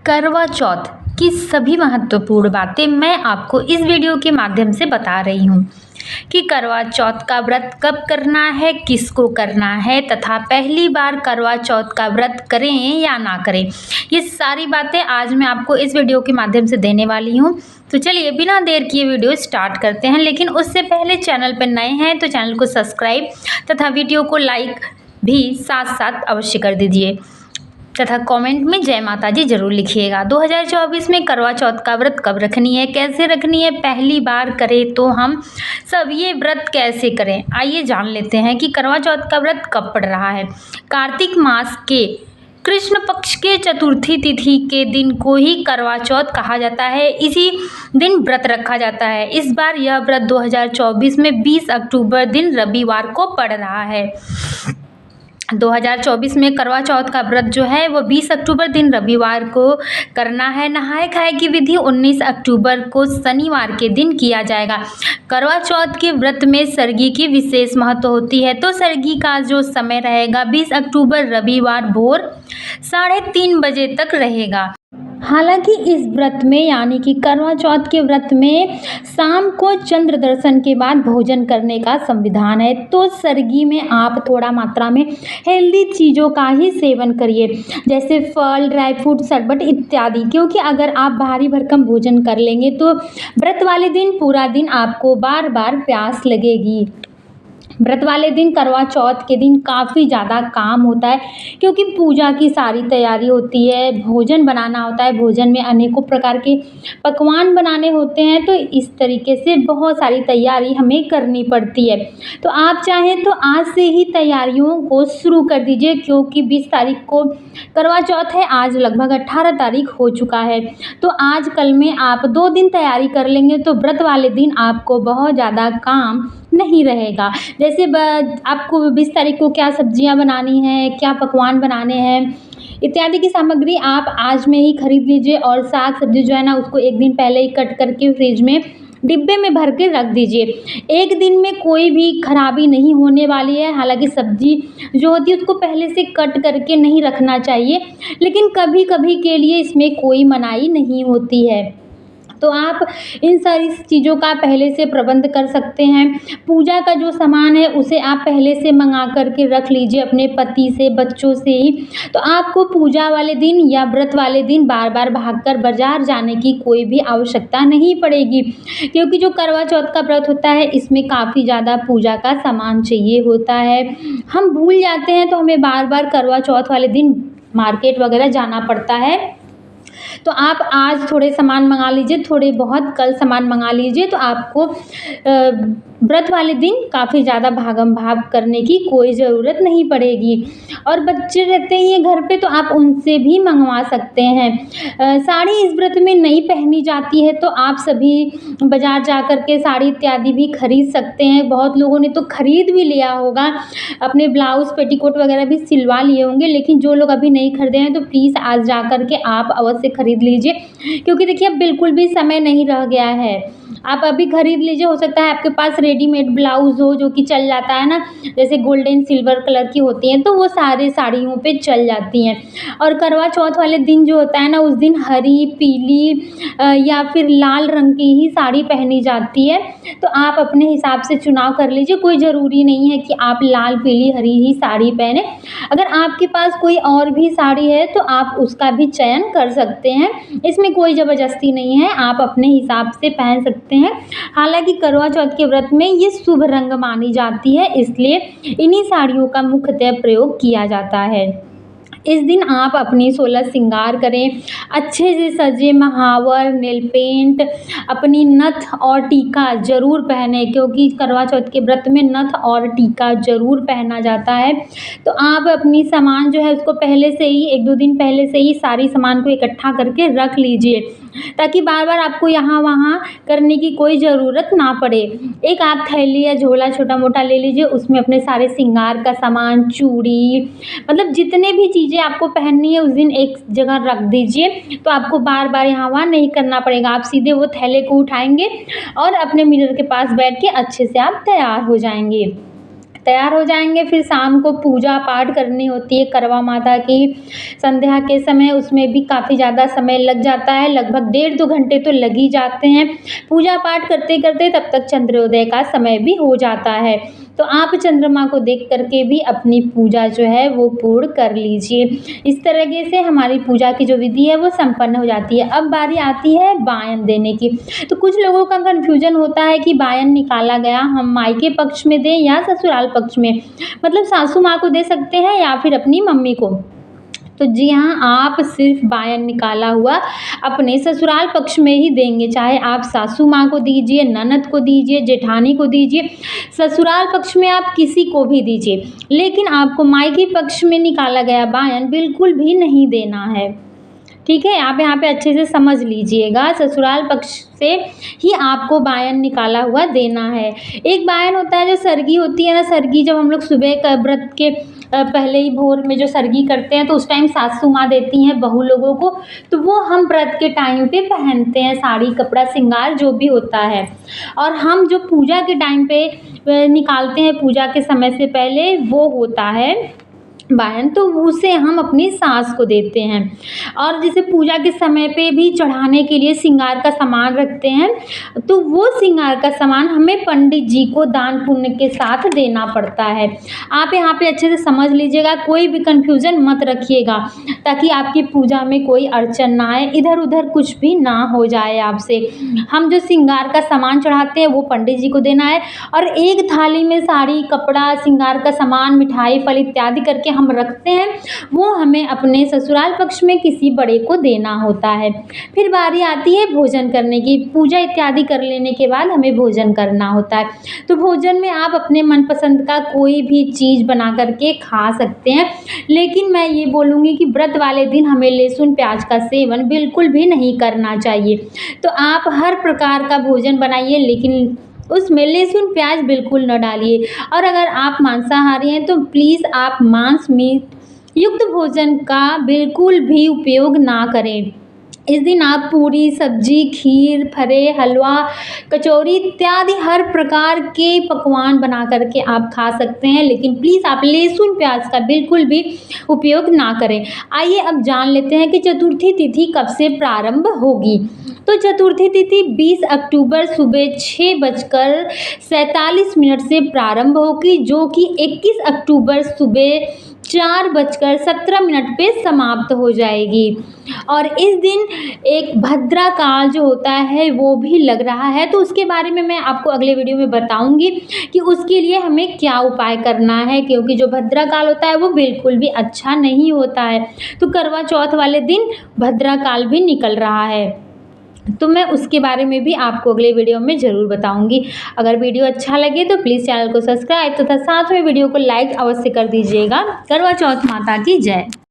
करवा चौथ की सभी महत्वपूर्ण बातें मैं आपको इस वीडियो के माध्यम से बता रही हूँ कि करवा चौथ का व्रत कब करना है, किसको करना है तथा पहली बार करवा चौथ का व्रत करें या ना करें। ये सारी बातें आज मैं आपको इस वीडियो के माध्यम से देने वाली हूँ। तो चलिए बिना देर किए वीडियो स्टार्ट करते हैं, लेकिन उससे पहले चैनल पर नए हैं तो चैनल को सब्सक्राइब तथा वीडियो को लाइक भी साथ साथ अवश्य कर दीजिए तथा कमेंट में जय माता दी जरूर लिखिएगा। 2024 में करवा चौथ का व्रत कब रखनी है, कैसे रखनी है, पहली बार करें तो हम सब ये व्रत कैसे करें, आइए जान लेते हैं कि करवा चौथ का व्रत कब पड़ रहा है। कार्तिक मास के कृष्ण पक्ष के चतुर्थी तिथि के दिन को ही करवा चौथ कहा जाता है। इसी दिन व्रत रखा जाता है। इस बार यह व्रत 2024 में 20 अक्टूबर दिन रविवार को पड़ रहा है। 2024 में करवा चौथ का व्रत जो है वो 20 अक्टूबर दिन रविवार को करना है। नहाए खाए की विधि 19 अक्टूबर को शनिवार के दिन किया जाएगा। करवा चौथ के व्रत में सरगी की विशेष महत्व होती है। तो सरगी का जो समय रहेगा 20 अक्टूबर रविवार भोर 3:30 बजे तक रहेगा। हालांकि इस व्रत में यानी कि करवा चौथ के व्रत में शाम को चंद्र दर्शन के बाद भोजन करने का संविधान है। तो सरगी में आप थोड़ा मात्रा में हेल्दी चीज़ों का ही सेवन करिए, जैसे फल, ड्राई फ्रूट, शरबत इत्यादि, क्योंकि अगर आप भारी भरकम भोजन कर लेंगे तो व्रत वाले दिन पूरा दिन आपको बार बार प्यास लगेगी। व्रत वाले दिन करवा चौथ के दिन काफ़ी ज़्यादा काम होता है, क्योंकि पूजा की सारी तैयारी होती है, भोजन बनाना होता है, भोजन में अनेकों प्रकार के पकवान बनाने होते हैं। तो इस तरीके से बहुत सारी तैयारी हमें करनी पड़ती है। तो आप चाहें तो आज से ही तैयारियों को शुरू कर दीजिए, क्योंकि 20 तारीख को करवा चौथ है, आज लगभग 18 तारीख हो चुका है। तो आज कल में आप 2 दिन तैयारी कर लेंगे तो व्रत वाले दिन आपको बहुत ज़्यादा काम नहीं रहेगा। जैसे आपको 20 तारीख को क्या सब्जियां बनानी है, क्या पकवान बनाने हैं इत्यादि की सामग्री आप आज में ही खरीद लीजिए, और साग सब्जी जो है ना उसको एक दिन पहले ही कट करके फ्रिज में डिब्बे में भर के रख दीजिए। एक दिन में कोई भी खराबी नहीं होने वाली है। हालांकि सब्जी जो होती है उसको पहले से कट करके नहीं रखना चाहिए, लेकिन कभी कभी के लिए इसमें कोई मनाही नहीं होती है। तो आप इन सारी चीज़ों का पहले से प्रबंध कर सकते हैं। पूजा का जो सामान है उसे आप पहले से मंगा करके रख लीजिए अपने पति से, बच्चों से ही। तो आपको पूजा वाले दिन या व्रत वाले दिन बार बार भागकर बाजार जाने की कोई भी आवश्यकता नहीं पड़ेगी, क्योंकि जो करवा चौथ का व्रत होता है इसमें काफ़ी ज़्यादा पूजा का सामान चाहिए होता है। हम भूल जाते हैं तो हमें बार बार करवा चौथ वाले दिन मार्केट वगैरह जाना पड़ता है। तो आप आज थोड़े सामान मंगा लीजिए, थोड़े बहुत कल सामान मंगा लीजिए, तो आपको व्रत वाले दिन काफ़ी ज़्यादा भागम भाग करने की कोई ज़रूरत नहीं पड़ेगी। और बच्चे रहते हैं घर पे तो आप उनसे भी मंगवा सकते हैं। साड़ी इस व्रत में नहीं पहनी जाती है, तो आप सभी बाज़ार जा कर के साड़ी इत्यादि भी खरीद सकते हैं। बहुत लोगों ने तो खरीद भी लिया होगा, अपने ब्लाउज़ पेटीकोट वगैरह भी सिलवा लिए होंगे, लेकिन जो लोग अभी नहीं खरीदे हैं तो प्लीज़ आज जा कर के आप अवश्य खरीद लीजिए, क्योंकि देखिए अब बिल्कुल भी समय नहीं रह गया है। आप अभी खरीद लीजिए, हो सकता है आपके पास रेडीमेड ब्लाउज़ हो जो कि चल जाता है ना, जैसे गोल्डन सिल्वर कलर की होती हैं, तो वो सारे साड़ियों पे चल जाती हैं। और करवा चौथ वाले दिन जो होता है ना उस दिन हरी, पीली या फिर लाल रंग की ही साड़ी पहनी जाती है। तो आप अपने हिसाब से चुनाव कर लीजिए, कोई ज़रूरी नहीं है कि आप लाल, पीली, हरी ही साड़ी पहने। अगर आपके पास कोई और भी साड़ी है तो आप उसका भी चयन कर सकते हैं, इसमें कोई ज़बरदस्ती नहीं है, आप अपने हिसाब से पहन सकते हैं। हालांकि करवा चौथ के व्रत में ये शुभ रंग मानी जाती है, इसलिए इन्हीं साड़ियों का मुख्यतः प्रयोग किया जाता है। इस दिन आप अपनी 16 श्रृंगार करें, अच्छे से सजे महावर, नेल पेंट, अपनी नथ और टीका ज़रूर पहने, क्योंकि करवा चौथ के व्रत में नथ और टीका ज़रूर पहना जाता है। तो आप अपनी सामान जो है उसको पहले से ही 1-2 दिन पहले से ही सारी सामान को इकट्ठा करके रख लीजिए, ताकि बार बार आपको यहाँ वहाँ करने की कोई ज़रूरत ना पड़े। एक आप थैली या झोला छोटा मोटा ले लीजिए, उसमें अपने सारे श्रृंगार का सामान, चूड़ी, मतलब जितने भी चीज़ें आपको पहननी है उस दिन एक जगह रख दीजिए, तो आपको बार बार यहाँ वहाँ नहीं करना पड़ेगा। आप सीधे वो थैले को उठाएंगे और अपने मिरर के पास बैठ के अच्छे से आप तैयार हो जाएंगे। तैयार हो जाएंगे। फिर शाम को पूजा पाठ करनी होती है करवा माता की, संध्या के समय उसमें भी काफ़ी ज़्यादा समय लग जाता है, लगभग 1.5-2 घंटे तो लग ही जाते हैं पूजा पाठ करते करते। तब तक चंद्रोदय का समय भी हो जाता है। तो आप चंद्रमा को देख करके भी अपनी पूजा जो है वो पूर्ण कर लीजिए। इस तरीके से हमारी पूजा की जो विधि है वो संपन्न हो जाती है। अब बारी आती है वायन देने की। तो कुछ लोगों का कन्फ्यूजन होता है कि वायन निकाला गया हम मायके पक्ष में दें या ससुराल पक्ष में, मतलब सासू माँ को दे सकते हैं या फिर अपनी मम्मी को। तो जी हाँ, आप सिर्फ वायन निकाला हुआ अपने ससुराल पक्ष में ही देंगे, चाहे आप सासू माँ को दीजिए, ननद को दीजिए, जेठानी को दीजिए, ससुराल पक्ष में आप किसी को भी दीजिए, लेकिन आपको मायके पक्ष में निकाला गया वायन बिल्कुल भी नहीं देना है। ठीक है, आप यहाँ पे अच्छे से समझ लीजिएगा, ससुराल पक्ष से ही आपको वायन निकाला हुआ देना है। एक वायन होता है जो सरगी होती है ना, सरगी जब हम लोग सुबह का व्रत के पहले ही भोर में जो सरगी करते हैं तो उस टाइम सासू माँ देती हैं बहू लोगों को, तो वो हम व्रत के टाइम पे पहनते हैं, साड़ी कपड़ा श्रृंगार जो भी होता है। और हम जो पूजा के टाइम पे निकालते हैं पूजा के समय से पहले, वो होता है वायन, तो उसे हम अपनी सास को देते हैं। और जैसे पूजा के समय पे भी चढ़ाने के लिए श्रृंगार का सामान रखते हैं, तो वो श्रृंगार का सामान हमें पंडित जी को दान पुण्य के साथ देना पड़ता है। आप यहाँ पे अच्छे से समझ लीजिएगा, कोई भी कन्फ्यूज़न मत रखिएगा, ताकि आपकी पूजा में कोई अड़चन ना आए, इधर उधर कुछ भी ना हो जाए आपसे। हम जो श्रृंगार का सामान चढ़ाते हैं वो पंडित जी को देना है, और एक थाली में साड़ी कपड़ा श्रृंगार का सामान मिठाई फल इत्यादि करके हम रखते हैं, वो हमें अपने ससुराल पक्ष में किसी बड़े को देना होता है। फिर बारी आती है भोजन करने की। पूजा इत्यादि कर लेने के बाद हमें भोजन करना होता है। तो भोजन में आप अपने मनपसंद का कोई भी चीज़ बना करके खा सकते हैं, लेकिन मैं ये बोलूँगी कि व्रत वाले दिन हमें लहसुन प्याज का सेवन बिल्कुल भी नहीं करना चाहिए। तो आप हर प्रकार का भोजन बनाइए, लेकिन उसमें लहसुन प्याज बिल्कुल न डालिए। और अगर आप मांसाहारी हैं तो प्लीज़ आप मांस मीट युक्त भोजन का बिल्कुल भी उपयोग ना करें। इस दिन आप पूरी सब्जी, खीर, फरे, हलवा, कचौरी इत्यादि हर प्रकार के पकवान बना करके आप खा सकते हैं, लेकिन प्लीज़ आप लहसुन प्याज का बिल्कुल भी उपयोग ना करें। आइए अब जान लेते हैं कि चतुर्थी तिथि कब से प्रारंभ होगी। तो चतुर्थी तिथि 20 अक्टूबर सुबह 6:47 से प्रारंभ होगी, जो कि 21 अक्टूबर सुबह 4:17 पे समाप्त हो जाएगी। और इस दिन एक भद्रा काल जो होता है वो भी लग रहा है, तो उसके बारे में मैं आपको अगले वीडियो में बताऊंगी कि उसके लिए हमें क्या उपाय करना है, क्योंकि जो भद्रा काल होता है वो बिल्कुल भी अच्छा नहीं होता है। तो करवा चौथ वाले दिन भद्रा काल भी निकल रहा है, तो मैं उसके बारे में भी आपको अगले वीडियो में ज़रूर बताऊंगी। अगर वीडियो अच्छा लगे तो प्लीज़ चैनल को सब्सक्राइब तथा साथ में वीडियो को लाइक अवश्य कर दीजिएगा। करवा चौथ माता की जय।